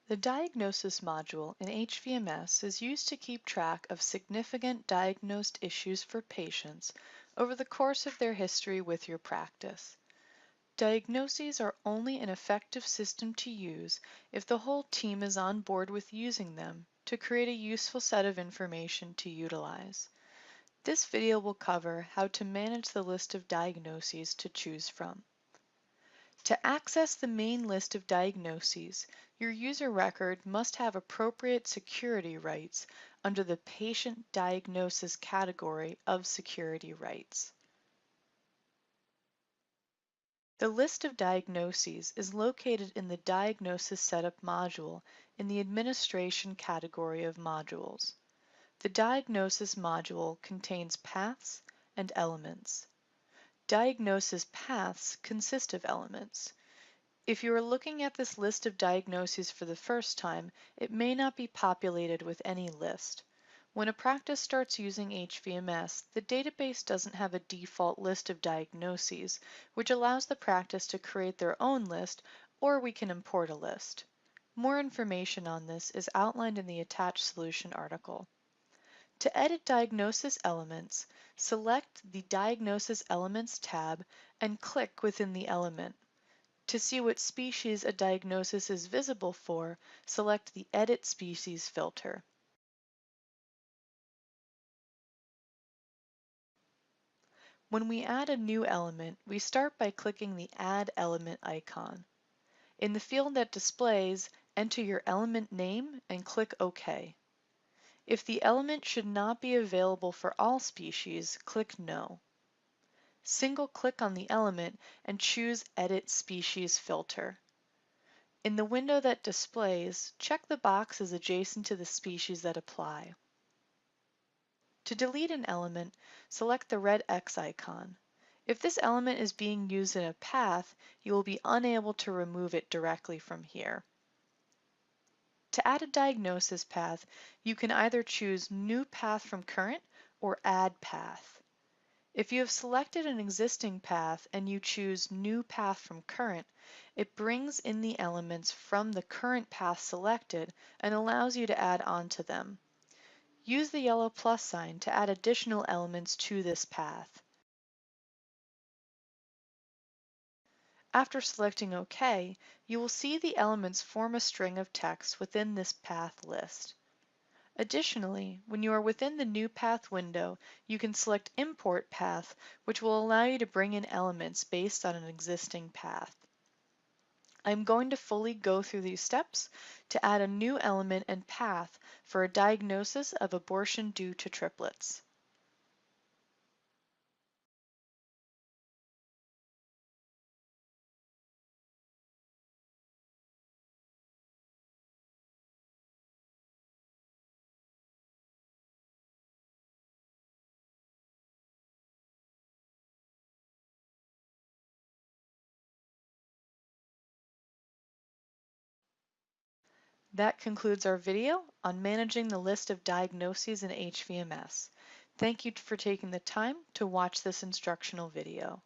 The Diagnosis module in HVMS is used to keep track of significant diagnosed issues for patients over the course of their history with your practice. Diagnoses are only an effective system to use if the whole team is on board with using them to create a useful set of information to utilize. This video will cover how to manage the list of diagnoses to choose from. To access the main list of diagnoses, your user record must have appropriate security rights under the Patient Diagnosis category of security rights. The list of diagnoses is located in the Diagnosis Setup module in the Administration category of modules. The Diagnosis module contains paths and elements. Diagnosis paths consist of elements. If you are looking at this list of diagnoses for the first time, it may not be populated with any list. When a practice starts using HVMS, the database doesn't have a default list of diagnoses, which allows the practice to create their own list, or we can import a list. More information on this is outlined in the attached solution article. To edit diagnosis elements, select the Diagnosis Elements tab and click within the element. To see what species a diagnosis is visible for, select the Edit Species filter. When we add a new element, we start by clicking the Add Element icon. In the field that displays, enter your element name and click OK. If the element should not be available for all species, click No. Single-click on the element and choose Edit Species filter. In the window that displays, check the boxes adjacent to the species that apply. To delete an element, select the red X icon. If this element is being used in a path, you will be unable to remove it directly from here. To add a diagnosis path, you can either choose New Path from Current or Add Path. If you have selected an existing path and you choose New Path from Current, it brings in the elements from the current path selected and allows you to add on to them. Use the yellow plus sign to add additional elements to this path. After selecting OK, you will see the elements form a string of text within this path list. Additionally, when you are within the New Path window, you can select Import Path, which will allow you to bring in elements based on an existing path. I'm going to fully go through these steps to add a new element and path for a diagnosis of abortion due to triplets. That concludes our video on managing the list of diagnoses in HVMS. Thank you for taking the time to watch this instructional video.